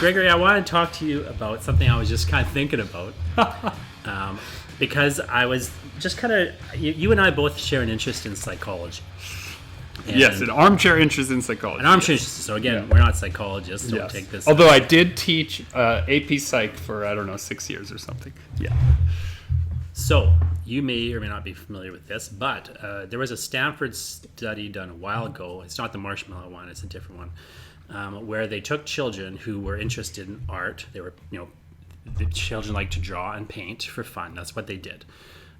Gregory, I want to talk to you about something I was just kind of thinking about. Because I was just kind of, you and I both share an interest in psychology. Yes, an armchair interest in psychology. An armchair interest. So again, we're not psychologists. Don't take this. Although I did teach AP Psych for, 6 years or something. Yeah. So you may or may not be familiar with this, but there was a Stanford study done a while ago. It's not the marshmallow one. It's a different one, where they took children who were interested in art. They were, the children like to draw and paint for fun. That's what they did.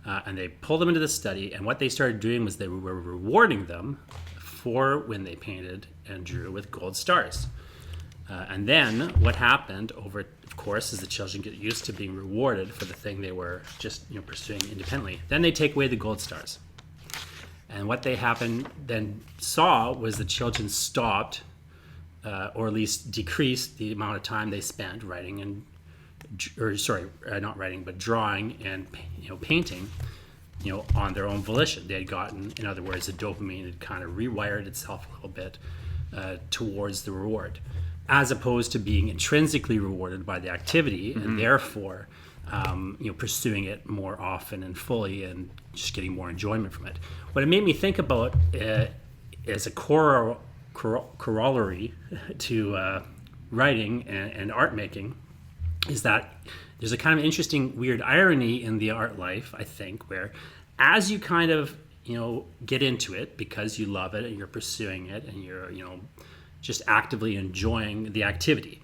And they pulled them into the study, and what they started doing was they were rewarding them for when they painted and drew with gold stars. And then what happened of course, is the children get used to being rewarded for the thing they were just pursuing independently. Then they take away the gold stars. And what they saw was the children stopped, or at least decreased the amount of time they spent writing not writing, but drawing and painting, on their own volition. They had gotten, in other words, the dopamine had kind of rewired itself a little bit towards the reward, as opposed to being intrinsically rewarded by the activity, and therefore, pursuing it more often and fully, and just getting more enjoyment from it. What it made me think about as a corollary to writing and art making is that there's a kind of interesting, weird irony in the art life, I think, where as you kind of, get into it because you love it and you're pursuing it and you're, just actively enjoying the activity.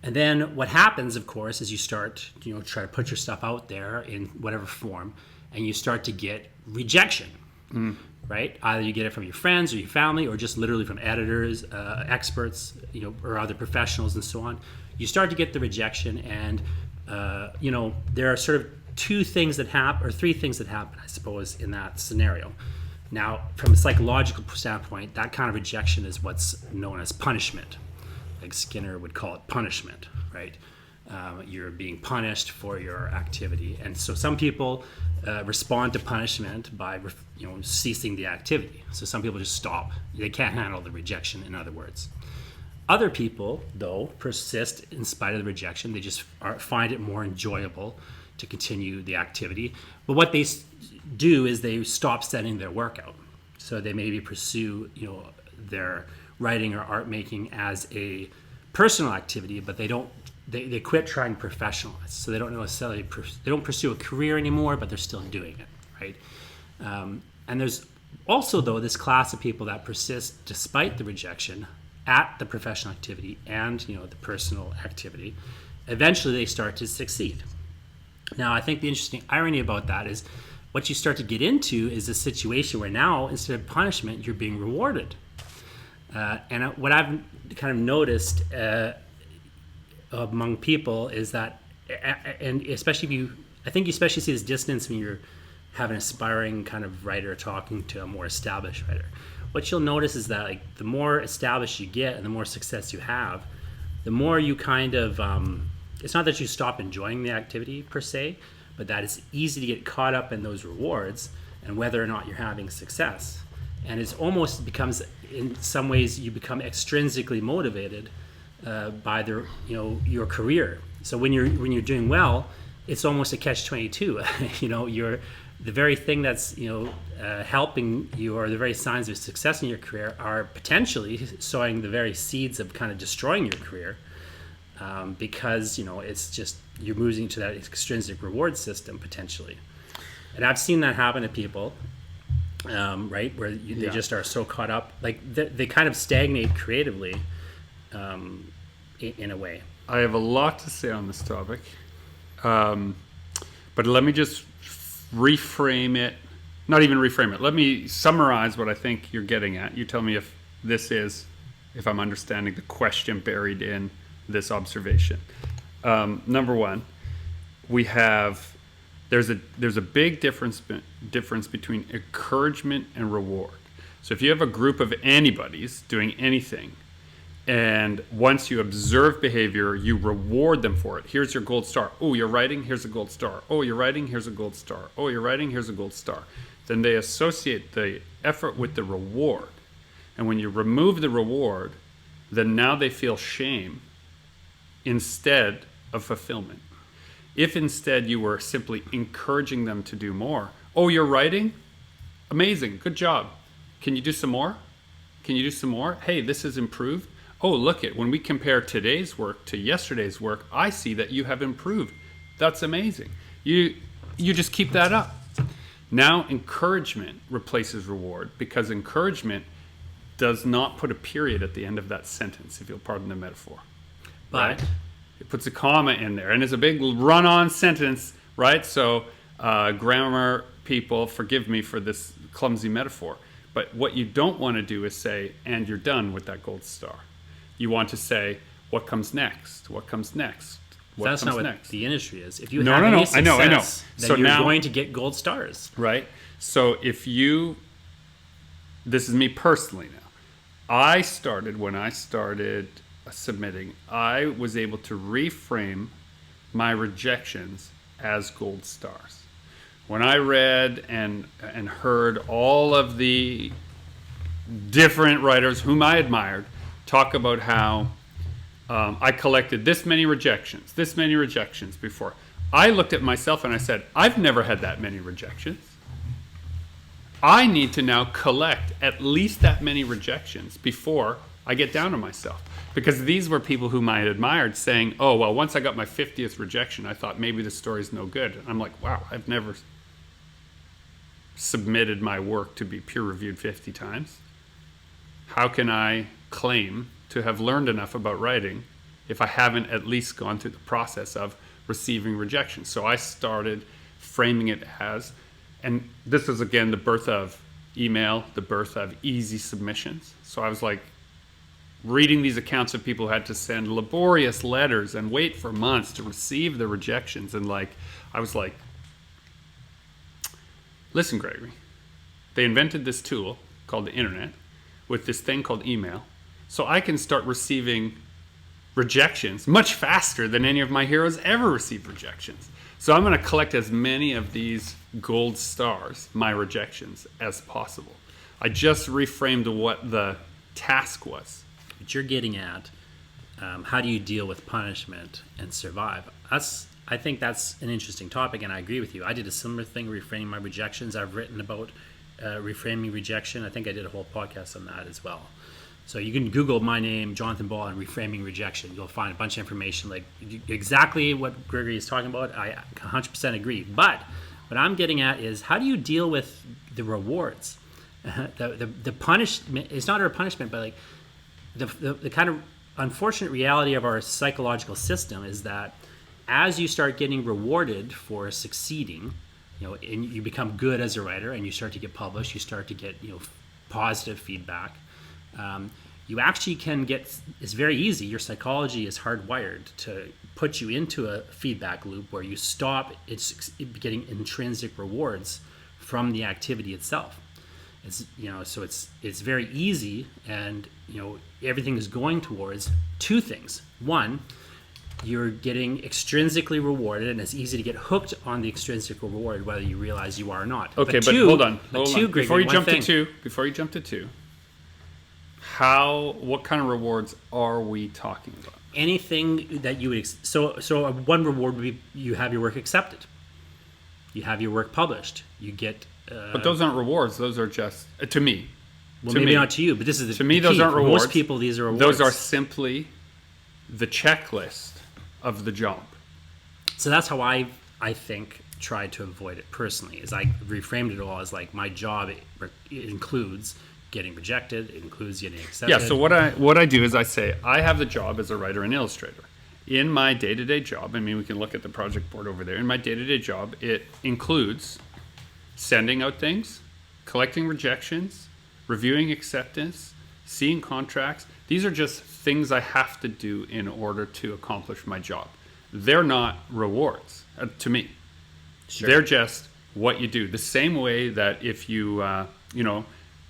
And then what happens, of course, is you start, try to put your stuff out there in whatever form, and you start to get rejection, right? Either you get it from your friends or your family, or just literally from editors, experts, or other professionals and so on. You start to get the rejection, and there are sort of three things that happen, I suppose, in that scenario. Now, from a psychological standpoint, that kind of rejection is what's known as punishment. Like Skinner would call it punishment, right? You're being punished for your activity, and so some people respond to punishment by ceasing the activity. So some people just stop; they can't handle the rejection. In other words. Other people, though, persist in spite of the rejection. They just find it more enjoyable to continue the activity. But what they do is they stop setting their work out. So they maybe pursue, their writing or art making as a personal activity, but they quit trying to professionalize. So they don't necessarily they don't pursue a career anymore, but they're still doing it, right? And there's also, though, this class of people that persist despite the rejection at the professional activity and the personal activity. Eventually they start to succeed. Now, I think the interesting irony about that is what you start to get into is a situation where now, instead of punishment, you're being rewarded. And what I've kind of noticed among people is that, and especially I think you especially see this dissonance when you're have an aspiring kind of writer talking to a more established writer. What you'll notice is that the more established you get and the more success you have, the more you kind of, it's not that you stop enjoying the activity per se, but that it's easy to get caught up in those rewards and whether or not you're having success. And it's almost becomes, in some ways, you become extrinsically motivated by your career. So when you're doing well, it's almost a catch-22. You're the very thing that's helping you, or the very signs of success in your career, are potentially sowing the very seeds of kind of destroying your career, because it's just you're moving to that extrinsic reward system potentially. And I've seen that happen to people, right, where they just are so caught up, like they kind of stagnate creatively, in a way. I have a lot to say on this topic, but let me just reframe it. Not even reframe it. Let me summarize what I think you're getting at. You tell me if I'm understanding the question buried in this observation. Number one, there's a big difference between encouragement and reward. So if you have a group of anybody's doing anything, and once you observe behavior, you reward them for it. Here's your gold star. Oh, you're writing? Here's a gold star. Oh, you're writing? Here's a gold star. Oh, you're writing? Here's a gold star. Then they associate the effort with the reward. And when you remove the reward, then now they feel shame instead of fulfillment. If instead you were simply encouraging them to do more, oh, you're writing? Amazing, good job. Can you do some more? Can you do some more? Hey, this has improved. Oh, look it, when we compare today's work to yesterday's work, I see that you have improved. That's amazing. You just keep that up. Now encouragement replaces reward, because encouragement does not put a period at the end of that sentence, if you'll pardon the metaphor. But right? It puts a comma in there, and it's a big run-on sentence, right? So grammar people, forgive me for this clumsy metaphor, but what you don't want to do is say, and you're done with that gold star. You want to say, what comes next? What comes next? What that's comes not what next? the industry is. If you No, have no, no. any success, I know. then So you're now- going to get gold stars. Right? So this is me personally now. When I started submitting, I was able to reframe my rejections as gold stars. When I read and heard all of the different writers whom I admired talk about how I collected this many rejections before, I looked at myself and I said, I've never had that many rejections. I need to now collect at least that many rejections before I get down on myself. Because these were people whom I had admired saying, oh, well, once I got my 50th rejection, I thought maybe the story's no good. And I'm like, wow, I've never submitted my work to be peer reviewed 50 times. How can I claim to have learned enough about writing if I haven't at least gone through the process of receiving rejection? So I started framing it as, and this is again the birth of email, the birth of easy submissions. So I was like reading these accounts of people who had to send laborious letters and wait for months to receive the rejections. And I was like, listen, Gregory, they invented this tool called the internet with this thing called email. So I can start receiving rejections much faster than any of my heroes ever received rejections. So I'm going to collect as many of these gold stars, my rejections, as possible. I just reframed what the task was. But you're getting at how do you deal with punishment and survive? I think that's an interesting topic, and I agree with you. I did a similar thing, reframing my rejections. I've written about reframing rejection. I think I did a whole podcast on that as well. So you can Google my name, Jonathan Ball, and reframing rejection. You'll find a bunch of information, like exactly what Gregory is talking about. I 100% agree. But what I'm getting at is, how do you deal with the rewards? The punishment, it's not a punishment, but like the kind of unfortunate reality of our psychological system is that as you start getting rewarded for succeeding, and you become good as a writer, and you start to get published, you start to get positive feedback. You actually can get, it's very easy, your psychology is hardwired to put you into a feedback loop where you stop getting intrinsic rewards from the activity itself. So it's very easy, and everything is going towards two things. One, you're getting extrinsically rewarded, and it's easy to get hooked on the extrinsic reward whether you realize you are or not. Okay, but hold on. Before you jump to two, what kind of rewards are we talking about? Anything that you would so one reward would be you have your work accepted, you have your work published, you get but those aren't rewards. Those are just to me. Well, maybe not to you, but this is to me. Those aren't rewards. Most people, these are rewards. Those are simply the checklist of the job. So that's how I think tried to avoid it personally. Is I reframed it all as like my job it includes getting rejected, it includes getting accepted. Yeah, so what I do is I say I have the job as a writer and illustrator. In my day-to-day job, I mean, we can look at the project board over there. In my day-to-day job, it includes sending out things, collecting rejections, reviewing acceptance, seeing contracts. These are just things I have to do in order to accomplish my job. They're not rewards to me. Sure. They're just what you do. The same way that if you,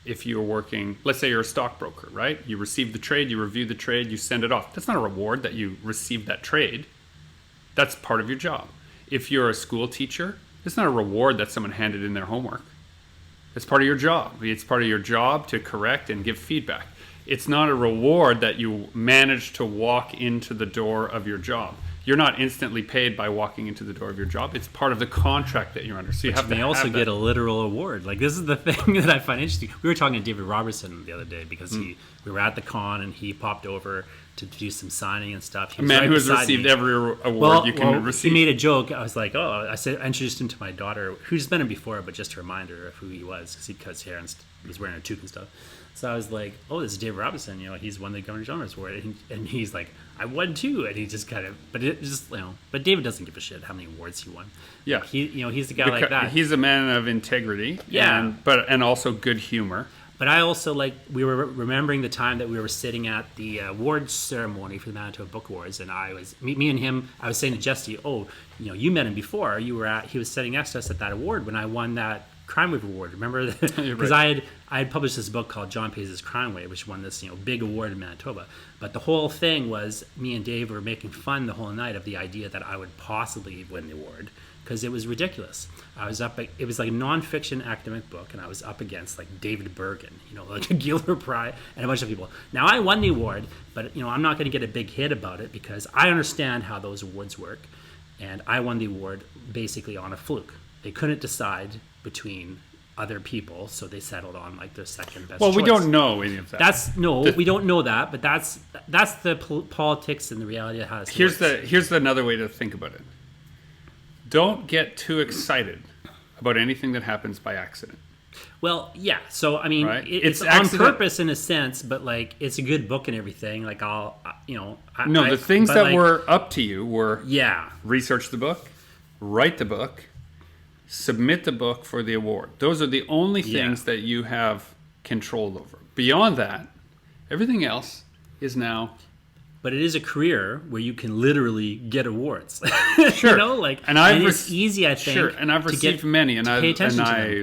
if you're working, let's say you're a stockbroker, right? You receive the trade, you review the trade, you send it off. That's not a reward that you received that trade. That's part of your job. If you're a school teacher, it's not a reward that someone handed in their homework. It's part of your job. It's part of your job to correct and give feedback. It's not a reward that you manage to walk into the door of your job. You're not instantly paid by walking into the door of your job. It's part of the contract that you're under. So you have to also have get that. a literal award. Like, this is the thing that I find interesting. We were talking to David Robertson the other day because we were at the con and he popped over to do some signing and stuff. He A was man right who has beside received me. every award you can receive. He made a joke. I was like, I introduced him to my daughter, who's been him before, but just a reminder of who he was because he cuts hair and was wearing a toque and stuff. So I was like, this is David Robinson. He's won the Governor General's Award. And he's like, I won too. And he just kind of, but David doesn't give a shit how many awards he won. Yeah. He's the guy like that. He's a man of integrity. Yeah. And also good humor. But I also, we were remembering the time that we were sitting at the awards ceremony for the Manitoba Book Awards, and me and him, I was saying to Jesse, you met him before. He was sitting next to us at that award when I won that Crime Wave Award. Remember? Because right. I had published this book called John Pays' Crime Wave, which won this big award in Manitoba. But the whole thing was me and Dave were making fun the whole night of the idea that I would possibly win the award because it was ridiculous. It was like a nonfiction academic book, and I was up against like David Bergen, like a Gilbert Pry and a bunch of people. Now I won the award, but I'm not going to get a big hit about it because I understand how those awards work, and I won the award basically on a fluke. They couldn't decide between other people, so they settled on like their second best. Well, choice. We don't know any of that. We don't know that, but that's the politics and the reality of how it Here's works. another way to think about it. Don't get too excited about anything that happens by accident. Well, yeah. So I mean, Right? it's on accident. purpose in a sense, but like it's a good book and everything. Like the things that were up to you were research the book, write the book, submit the book for the award. Those are the only things that you have control over. Beyond that, everything else is now. But it is a career where you can literally get awards. Sure. It's easy, I think. Sure, and I've received many, and I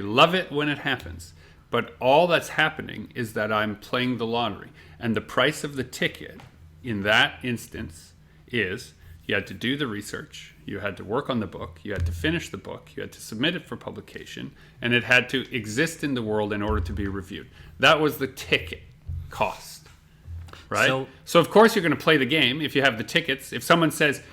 love it when it happens. But all that's happening is that I'm playing the lottery. And the price of the ticket in that instance is you had to do the research, you had to work on the book, you had to finish the book, you had to submit it for publication, and it had to exist in the world in order to be reviewed. That was the ticket cost. Right? So of course you're going to play the game if you have the tickets. If someone says,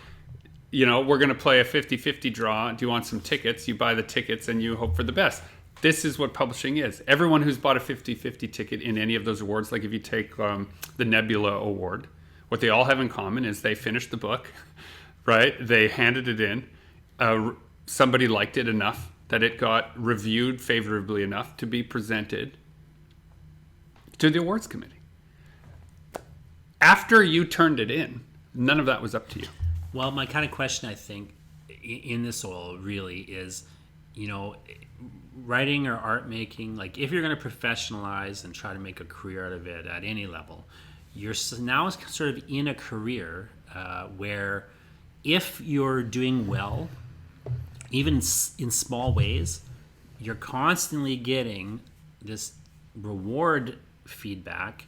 we're going to play a 50-50 draw, do you want some tickets? You buy the tickets and you hope for the best. This is what publishing is. Everyone who's bought a 50-50 ticket in any of those awards, like if you take the Nebula Award, what they all have in common is they finished the book, right? They handed it in. Somebody liked it enough that it got reviewed favorably enough to be presented to the awards committee. After you turned it in, none of that was up to you. Well, my kind of question, I think, in this all really is, writing or art making, like if you're going to professionalize and try to make a career out of it at any level, you're now sort of in a career where if you're doing well, even in small ways, you're constantly getting this reward feedback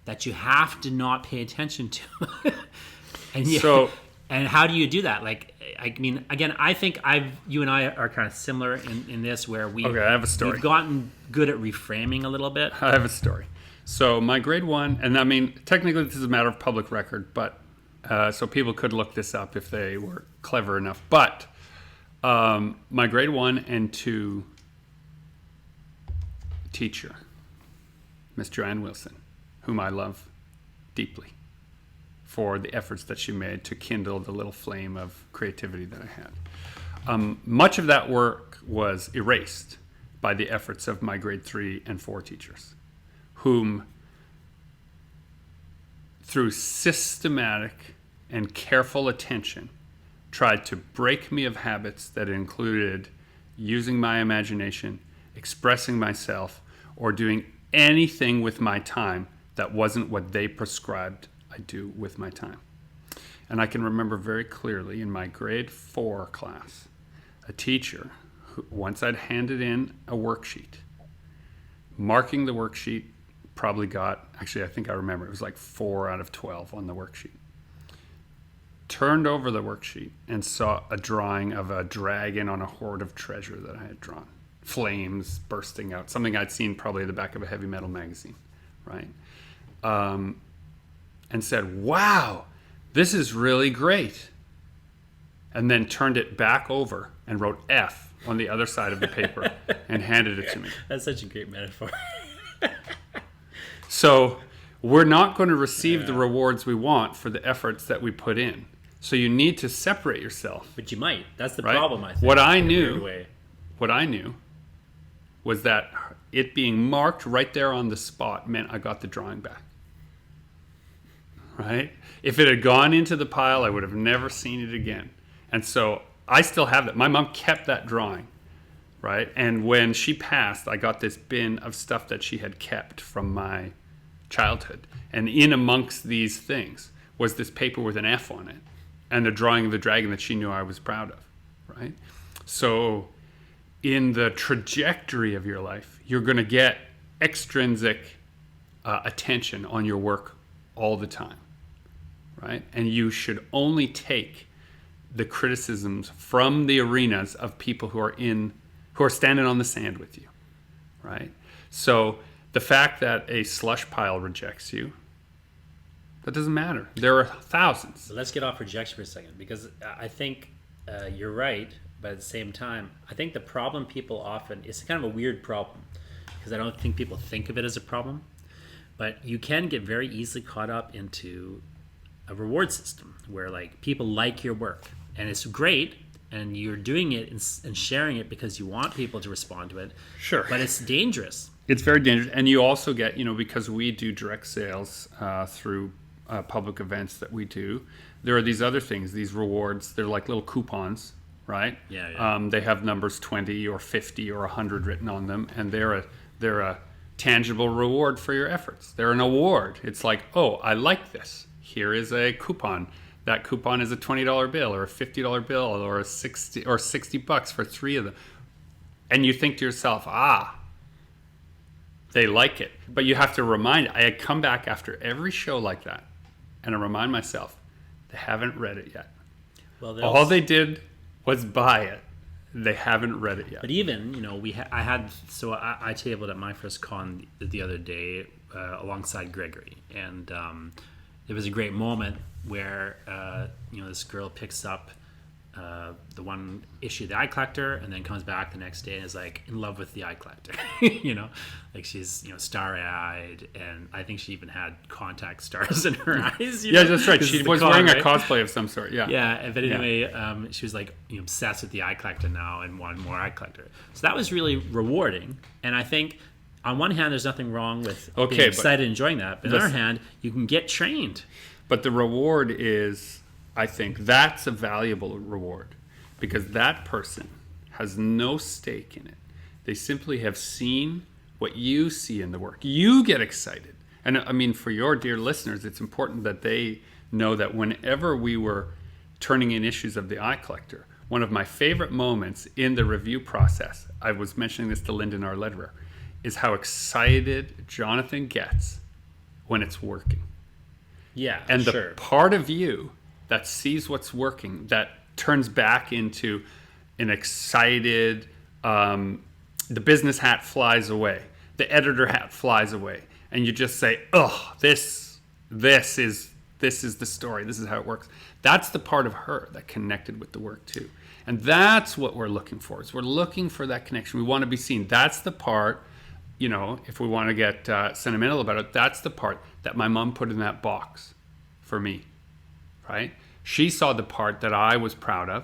that you have to not pay attention to. And how do you do that? Like, I mean, again, I think you and I are kind of similar in this where I have a story. We've gotten good at reframing a little bit. I have a story. So my grade one, and I mean, technically this is a matter of public record, but so people could look this up if they were clever enough. But my grade 1 and 2 teacher, Miss Joanne Wilson, whom I love deeply for the efforts that she made to kindle the little flame of creativity that I had. Much of that work was erased by the efforts of my grade 3 and 4 teachers, whom, through systematic and careful attention, tried to break me of habits that included using my imagination, expressing myself, or doing anything with my time that wasn't what they prescribed I do with my time. And I can remember very clearly in my grade 4 class, a teacher, who, once I'd handed in a worksheet, marking the worksheet, probably got, actually I think I remember, it was like 4 out of 12 on the worksheet. Turned over the worksheet and saw a drawing of a dragon on a hoard of treasure that I had drawn. Flames bursting out, something I'd seen probably at the back of a heavy metal magazine, right? and said, wow, this is really great. And then turned it back over and wrote F on the other side of the paper and handed it to me. That's such a great metaphor. So we're not going to receive the rewards we want for the efforts that we put in. So you need to separate yourself. But you might. That's the right? problem, I think. What I knew was that it being marked right there on the spot meant I got the drawing back. Right? If it had gone into the pile, I would have never seen it again. And so I still have that. My mom kept that drawing, right? And when she passed, I got this bin of stuff that she had kept from my childhood. And in amongst these things was this paper with an F on it and a drawing of the dragon that she knew I was proud of, right? So in the trajectory of your life, you're going to get extrinsic attention on your work all the time, right? And you should only take the criticisms from the arenas of people who are standing on the sand with you, right? So the fact that a slush pile rejects you, that doesn't matter. There are thousands. So let's get off rejection for a second, because I think you're right, but at the same time, I think the problem people often, it's kind of a weird problem, because I don't think people think of it as a problem, but you can get very easily caught up into a reward system where like people like your work and it's great and you're doing it and sharing it because you want people to respond to it. Sure. But it's dangerous. It's very dangerous. And you also get, because we do direct sales through public events that we do, there are these other things, these rewards. They're like little coupons, right? Yeah. They have numbers 20 or 50 or 100 written on them, and they're a tangible reward for your efforts. They're an award. It's like, oh, I like this. Here is a coupon. That coupon is a $20 bill or a $50 bill or a $60 for 3 of them. And you think to yourself, they like it. But you have to I had come back after every show like that and I remind myself, they haven't read it yet. Well, all they did was buy it. They haven't read it yet. But even, I tabled at my first con the other day alongside Gregory, and it was a great moment where this girl picks up the one issue of the Eye Collector and then comes back the next day and is like in love with the Eye Collector. Like she's starry-eyed, and I think she even had contact stars in her eyes. Yeah, that's right. She was wearing a cosplay of some sort. Yeah. But anyway, she was like obsessed with the Eye Collector now and wanted more Eye Collector. So that was really rewarding, and I think on one hand there's nothing wrong with being excited and enjoying that, but on the other hand you can get trained. But the reward is, I think that's a valuable reward because that person has no stake in it. They simply have seen what you see in the work. You get excited. And I mean, for your dear listeners, it's important that they know that whenever we were turning in issues of the Eye Collector, one of my favorite moments in the review process, I was mentioning this to Lyndon, our letterer, is how excited Jonathan gets when it's working. Yeah, and the part of you that sees what's working, that turns back into an excited, the business hat flies away, the editor hat flies away, and you just say, "Oh, this is the story. This is how it works." That's the part of her that connected with the work too, and that's what we're looking for. Is we're looking for that connection. We want to be seen. That's the part. If we want to get sentimental about it, that's the part that my mom put in that box for me, right? She saw the part that I was proud of,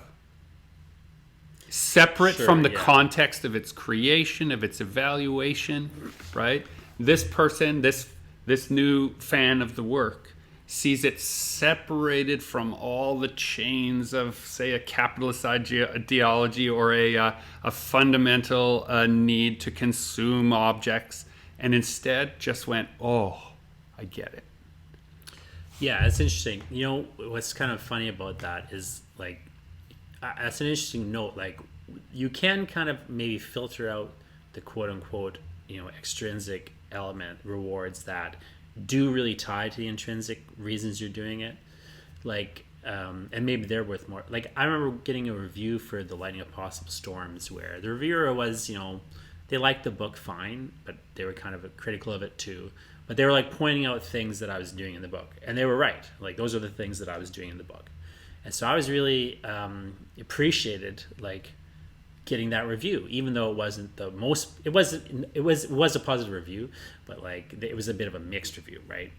separate from the context of its creation, of its evaluation, right? This person, this new fan of the work, sees it separated from all the chains of, say, a capitalist ideology or a fundamental need to consume objects, and instead just went, "Oh, I get it." Yeah, it's interesting. What's kind of funny about that is, like, that's an interesting note. Like, you can kind of maybe filter out the quote-unquote, extrinsic element rewards that do really tie to the intrinsic reasons you're doing it. Like, and maybe they're worth more. Like, I remember getting a review for The Lightning of Possible Storms where the reviewer was, they liked the book fine, but they were kind of critical of it too. But they were like pointing out things that I was doing in the book, and they were right. Like those are the things that I was doing in the book, and so I was really appreciated like getting that review, even though it wasn't the most. It was a positive review, but like it was a bit of a mixed review, right?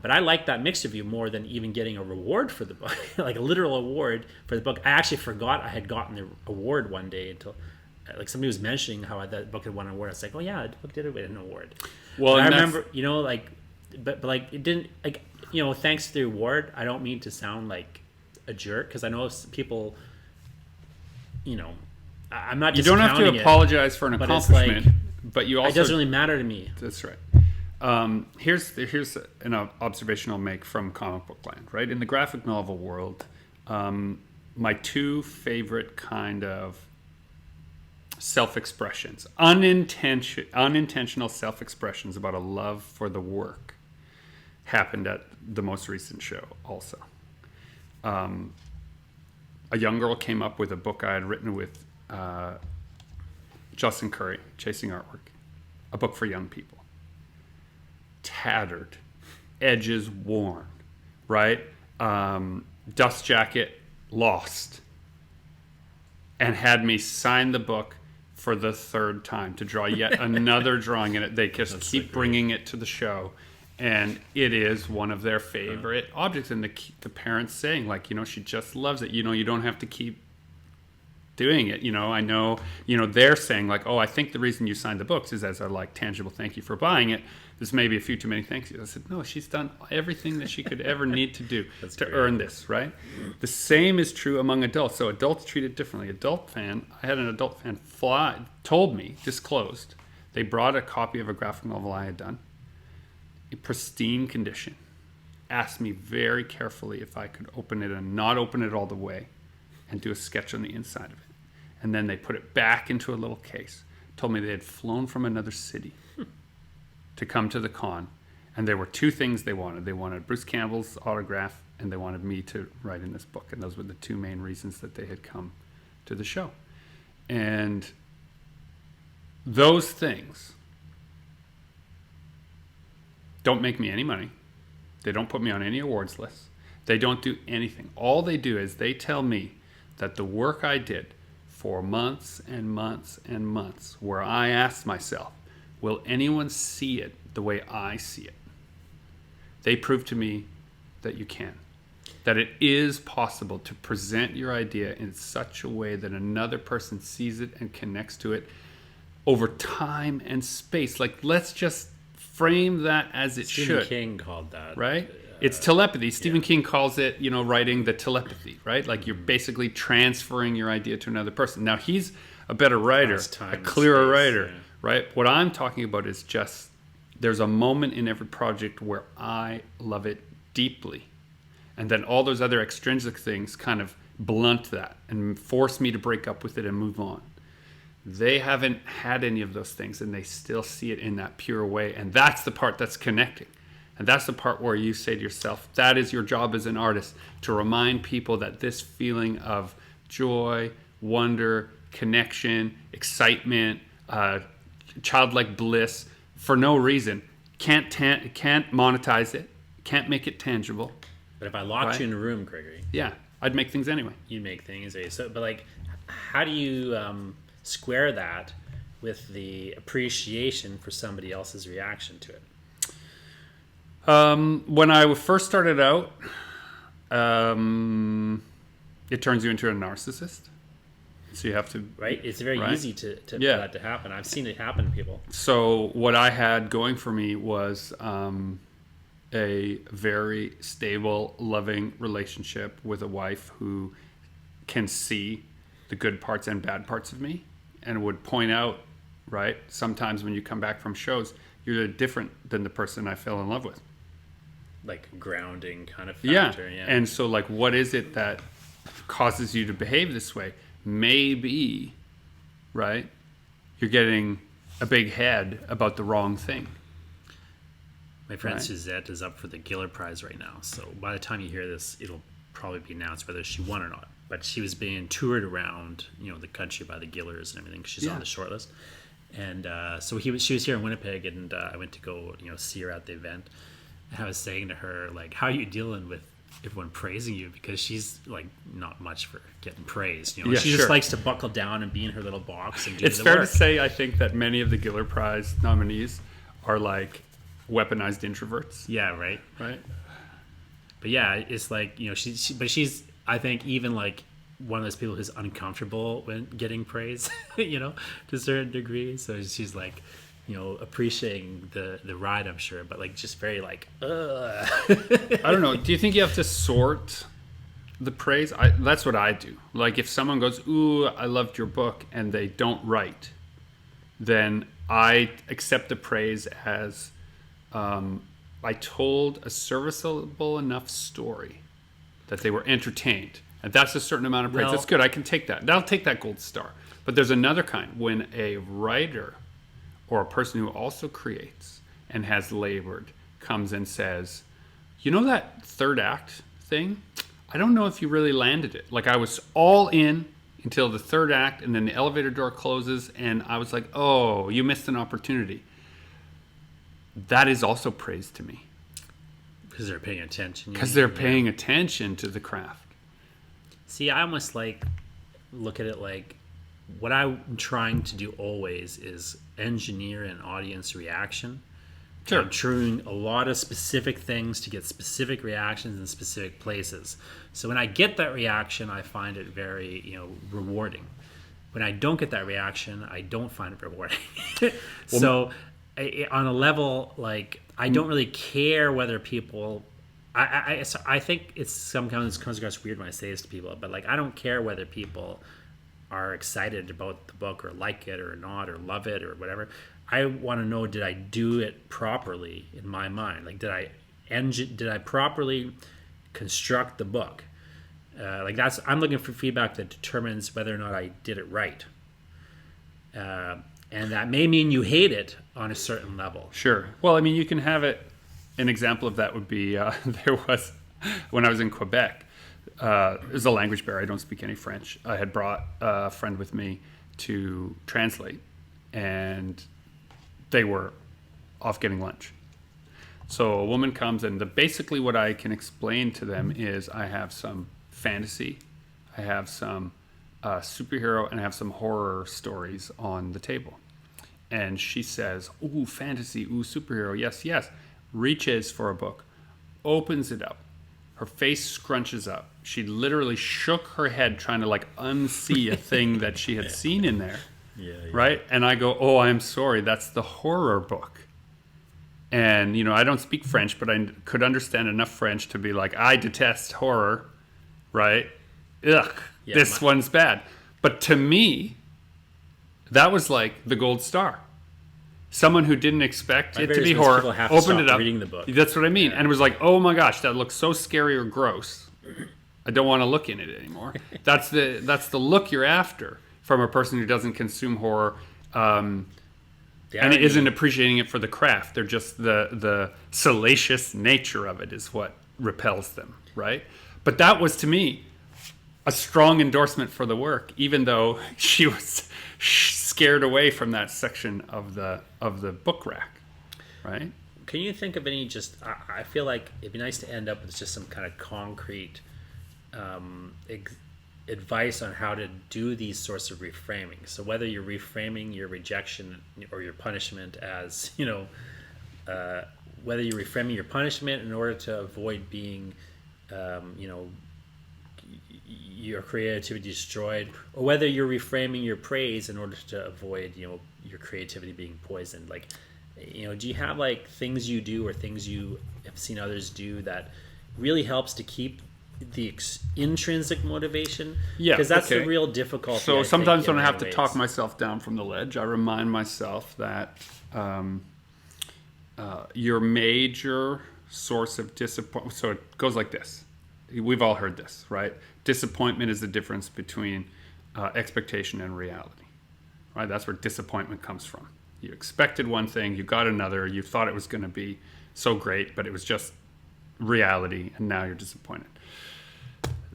But I liked that mixed review more than even getting a reward for the book, like a literal award for the book. I actually forgot I had gotten the award one day until like somebody was mentioning how that book had won an award. I was like, oh yeah, the book did win an award. Well, I remember, like, but like it didn't, like, thanks to the award. I don't mean to sound like a jerk, because I know people, I'm not. You don't have to apologize for an accomplishment, but you also. It doesn't really matter to me. That's right. Here's an observation I'll make from comic book land. Right, in the graphic novel world, my two favorite kind of self-expressions, unintentional self-expressions about a love for the work, happened at the most recent show also. A young girl came up with a book I had written with Justin Curry, Chasing Artwork, a book for young people. Tattered, edges worn, right? Dust jacket lost, and had me sign the book for the third time to draw yet another drawing in it. They just keep bringing it to the show, and it is one of their favorite objects. And the parents saying, like, she just loves it. You don't have to keep doing it. I know, they're saying like, oh, I think the reason you signed the books is as a like tangible thank you for buying it. There's maybe a few too many thank yous. I said, no, she's done everything that she could ever need to do to earn this, right? The same is true among adults. So adults treat it differently. I had an adult fan disclosed, they brought a copy of a graphic novel I had done, in pristine condition, asked me very carefully if I could open it and not open it all the way and do a sketch on the inside of it. And then they put it back into a little case, told me they had flown from another city to come to the con, and there were two things they wanted. They wanted Bruce Campbell's autograph, and they wanted me to write in this book, and those were the two main reasons that they had come to the show. And those things don't make me any money. They don't put me on any awards lists. They don't do anything. All they do is they tell me that the work I did for months and months and months, where I asked myself, will anyone see it the way I see it? They prove to me that you can. That it is possible to present your idea in such a way that another person sees it and connects to it over time and space. Like, let's just frame that as it should. Stephen King called that. Right? It's telepathy. Stephen King calls it, writing the telepathy, right? Like you're basically transferring your idea to another person. Now, he's a better writer, a clearer writer. Yeah. Right? What I'm talking about is just there's a moment in every project where I love it deeply. And then all those other extrinsic things kind of blunt that and force me to break up with it and move on. They haven't had any of those things, and they still see it in that pure way. And that's the part that's connecting. And that's the part where you say to yourself, that is your job as an artist, to remind people that this feeling of joy, wonder, connection, excitement, childlike bliss, for no reason, can't monetize it, can't make it tangible. But if I locked you in a room, Gregory, I'd make things anyway. You'd make things. So, but like, how do you square that with the appreciation for somebody else's reaction to it? When I first started out, it turns you into a narcissist. So you have to... Right? It's very easy for that to happen. I've seen it happen to people. So what I had going for me was a very stable, loving relationship with a wife who can see the good parts and bad parts of me and would point out, right? Sometimes when you come back from shows, you're different than the person I fell in love with. Like grounding kind of factor. Yeah. And so like, what is it that causes you to behave this way? Maybe, right, you're getting a big head about the wrong thing. My friend Suzette is up for the Giller Prize right now. So by the time you hear this, it'll probably be announced whether she won or not. But she was being toured around, the country by the Gillers and everything. She's on the short list. And so she was here in Winnipeg, and I went to go see her at the event. And I was saying to her, like, how are you dealing with everyone praising you, because she's like not much for getting praised. Yeah, she sure. just likes to buckle down and be in her little box and do It's the fair work. to say, I think that many of the Giller Prize nominees are like weaponized introverts. Yeah, right. But yeah, it's like she's I think even like one of those people who's uncomfortable when getting praise, to a certain degree. So she's like, appreciating the ride, I'm sure, but like just very like, ugh. I don't know. Do you think you have to sort the praise? That's what I do. Like if someone goes, "Ooh, I loved your book," and they don't write, then I accept the praise as I told a serviceable enough story that they were entertained. And that's a certain amount of praise. Well, that's good. I can take that. I'll take that gold star. But there's another kind. When a writer or a person who also creates and has labored comes and says, "You know that third act thing? I don't know if you really landed it. Like I was all in until the third act, and then the elevator door closes, and I was like, oh, you missed an opportunity." That is also praise to me. Because they're paying attention. Because they're paying attention to the craft. See, I almost look at it like what I'm trying to do always is engineer an audience reaction. Sure. I'm doing a lot of specific things to get specific reactions in specific places. So when I get that reaction, I find it very, rewarding. When I don't get that reaction, I don't find it rewarding. So on a level, like, I don't really care whether people... I think it's sometimes comes across weird when I say this to people, but like I don't care whether people are excited about the book or like it or not or love it or whatever. I want to know, did I do it properly in my mind? Like, did I properly construct the book? I'm looking for feedback that determines whether or not I did it right. And that may mean you hate it on a certain level. Sure. Well, I mean, you can have it. An example of that would be there was, when I was in Quebec, there's a language barrier. I don't speak any French. I had brought a friend with me to translate, and they were off getting lunch. So a woman comes, and basically what I can explain to them is I have some fantasy, I have some superhero, and I have some horror stories on the table. And she says, "Ooh, fantasy, ooh, superhero, yes, yes." Reaches for a book, opens it up. Her face scrunches up. She literally shook her head trying to like unsee a thing that she had seen in there. Yeah. Right? And I go, "Oh, I'm sorry. That's the horror book." And, I don't speak French, but I could understand enough French to be like, I detest horror. Right? Ugh, Yeah, this one's bad. But to me, that was like the gold star. Someone who didn't expect it to be horror opened it up. Reading the book. That's what I mean. Yeah. And it was like, oh my gosh, that looks so scary or gross. I don't want to look in it anymore. That's the look you're after from a person who doesn't consume horror, and it isn't appreciating it for the craft. They're just the salacious nature of it is what repels them, right? But that was to me a strong endorsement for the work, even though she was scared away from that section of the book rack, right? Can you think of any I feel like it'd be nice to end up with just some kind of concrete advice on how to do these sorts of reframing. So whether you're reframing your rejection or your punishment as, whether you're reframing your punishment in order to avoid being, your creativity destroyed, or whether you're reframing your praise in order to avoid, your creativity being poisoned. Like, do you have like things you do or things you have seen others do that really helps to keep the intrinsic motivation? Yeah, because that's the real difficulty. So sometimes when I have to ways. talk myself down from the ledge, I remind myself that your major source of disappointment. So it goes like this. We've all heard this, right? Disappointment is the difference between expectation and reality, right? That's where disappointment comes from. You expected one thing, you got another, you thought it was going to be so great, but it was just reality, and now you're disappointed.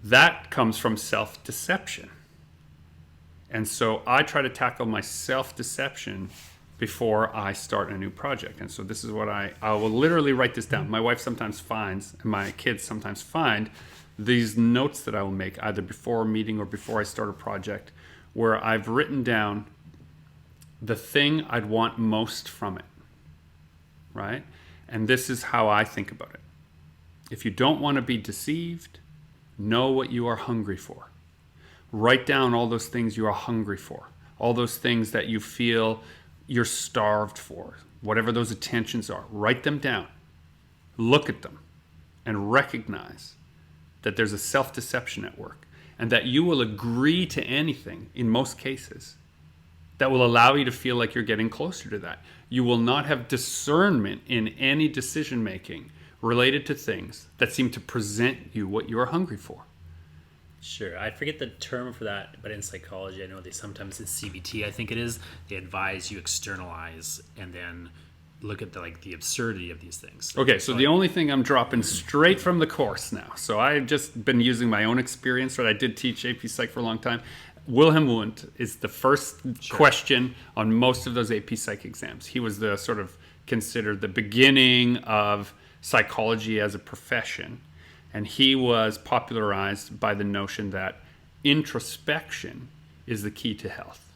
That comes from self-deception. And so I try to tackle my self-deception before I start a new project. And so this is what I will literally write this down. My wife sometimes finds, and my kids sometimes find, these notes that I will make either before a meeting or before I start a project, where I've written down the thing I'd want most from it, right? And this is how I think about it. If you don't want to be deceived, know what you are hungry for. Write down all those things you are hungry for, all those things that you feel you're starved for, whatever those attentions are. Write them down. Look at them and recognize that there's a self-deception at work, and that you will agree to anything in most cases that will allow you to feel like you're getting closer to that. You will not have discernment in any decision making related to things that seem to present you what you are hungry for. Sure. I forget the term for that, but in psychology, I know they sometimes, in CBT, I think it is, they advise you externalize and then look at the absurdity of these things. Okay, so the only thing I'm dropping straight from the course now. So I've just been using my own experience, right? I did teach AP Psych for a long time. Wilhelm Wundt is the first question on most of those AP Psych exams. He was the sort of considered the beginning of psychology as a profession. And he was popularized by the notion that introspection is the key to health.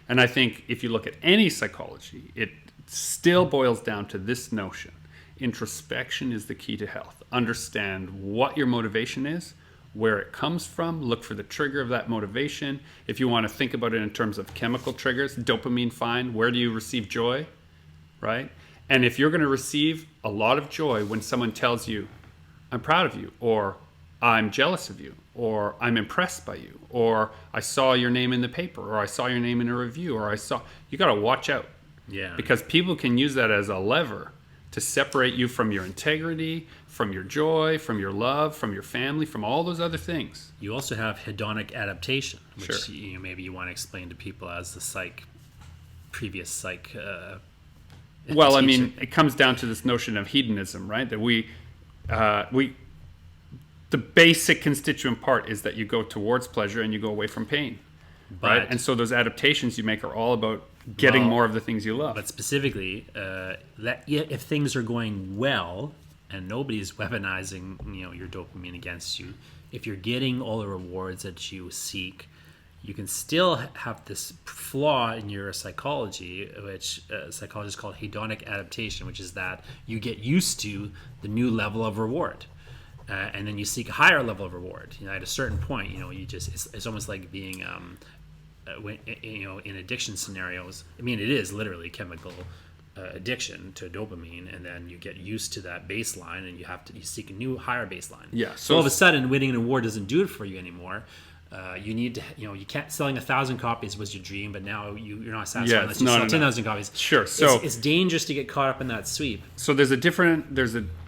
And I think if you look at any psychology, it still boils down to this notion. Introspection is the key to health. Understand what your motivation is, where it comes from, look for the trigger of that motivation. If you want to think about it in terms of chemical triggers, dopamine, fine. Where do you receive joy, right? And if you're going to receive a lot of joy when someone tells you, I'm proud of you, or I'm jealous of you, or I'm impressed by you, or I saw your name in the paper, or I saw your name in a review, or you got to watch out. Yeah. Because people can use that as a lever to separate you from your integrity, from your joy, from your love, from your family, from all those other things. You also have hedonic adaptation, which Sure. maybe you want to explain to people as the previous psych. Well, I teacher. mean, it comes down to this notion of hedonism, right? That the basic constituent part is that you go towards pleasure and you go away from pain, right? And so those adaptations you make are all about getting more of the things you love. But specifically, that if things are going well and nobody's weaponizing, your dopamine against you, if you're getting all the rewards that you seek, you can still have this flaw in your psychology, which psychologists call hedonic adaptation, which is that you get used to the new level of reward. And then you seek a higher level of reward. At a certain point, it's almost like being, in addiction scenarios. I mean, it is literally chemical addiction to dopamine, and then you get used to that baseline, and you seek a new higher baseline. Yeah. So all of a sudden, winning an award doesn't do it for you anymore. You need to, you can't, selling 1,000 copies was your dream, but now you're not satisfied unless you sell 10,000 copies. Sure. So it's dangerous to get caught up in that sweep. So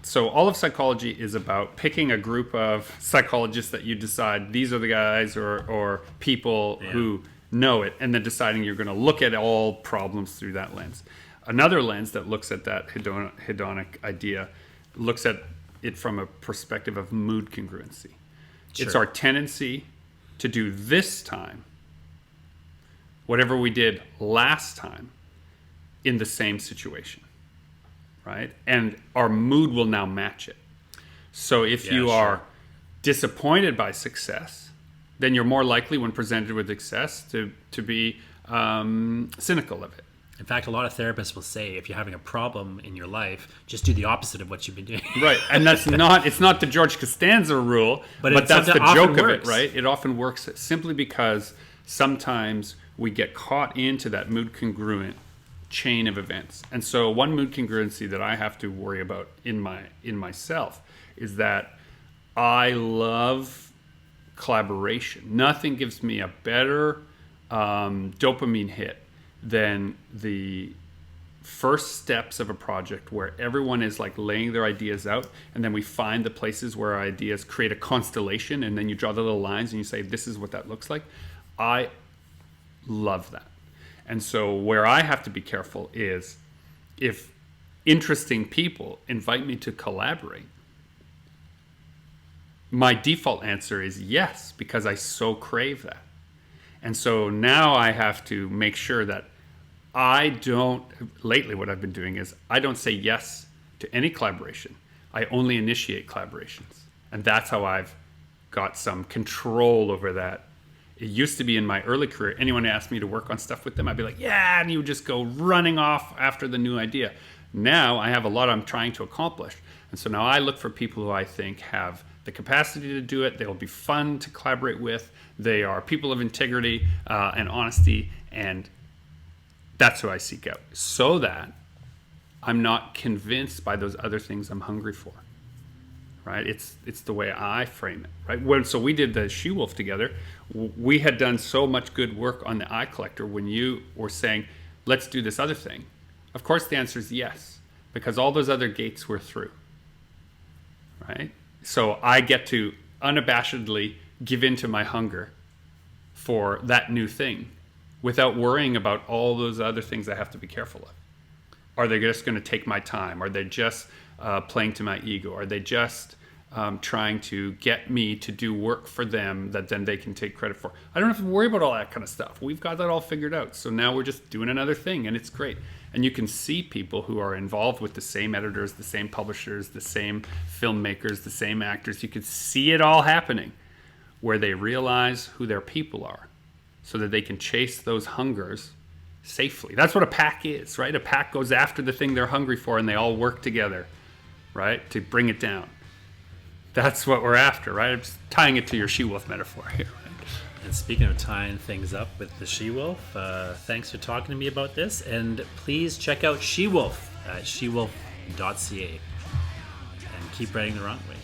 so all of psychology is about picking a group of psychologists that you decide these are the guys or people who know it, and then deciding you're going to look at all problems through that lens. Another lens that looks at that hedonic idea looks at it from a perspective of mood congruency. Sure. It's our tendency to do this time whatever we did last time in the same situation, right? And our mood will now match it. So if you are disappointed by success, then you're more likely, when presented with success, to be cynical of it. In fact, a lot of therapists will say, if you're having a problem in your life, just do the opposite of what you've been doing. Right, and it's not the George Costanza rule, but that's the joke of it, right? It often works simply because sometimes we get caught into that mood congruent chain of events. And so one mood congruency that I have to worry about in myself is that I love collaboration. Nothing gives me a better dopamine hit than the first steps of a project where everyone is like laying their ideas out, and then we find the places where our ideas create a constellation, and then you draw the little lines and you say, this is what that looks like. I love that. And so where I have to be careful is if interesting people invite me to collaborate, my default answer is yes, because I so crave that. And so now I have to make sure that lately what I've been doing is I don't say yes to any collaboration. I only initiate collaborations. And that's how I've got some control over that. It used to be in my early career, anyone who asked me to work on stuff with them, I'd be like, yeah, and you would just go running off after the new idea. Now I have a lot I'm trying to accomplish. And so now I look for people who I think have the capacity to do it. They'll be fun to collaborate with. They are people of integrity and honesty, and that's who I seek out, so that I'm not convinced by those other things I'm hungry for. Right? It's the way I frame it. Right? So we did the She-Wolf together. We had done so much good work on the Eye Collector. When you were saying, let's do this other thing, of course the answer is yes, because all those other gates were through. Right? So I get to unabashedly give in to my hunger for that new thing without worrying about all those other things I have to be careful of. Are they just going to take my time? Are they just playing to my ego? Are they just trying to get me to do work for them that then they can take credit for? I don't have to worry about all that kind of stuff. We've got that all figured out. So now we're just doing another thing, and it's great. And you can see people who are involved with the same editors, the same publishers, the same filmmakers, the same actors. You can see it all happening, where they realize who their people are so that they can chase those hungers safely. That's what a pack is, right? A pack goes after the thing they're hungry for, and they all work together, right, to bring it down. That's what we're after, right? I'm just tying it to your She-Wolf metaphor here. Right? And speaking of tying things up with the She-Wolf, thanks for talking to me about this. And please check out She-Wolf at shewolf.ca. And keep writing the wrong way.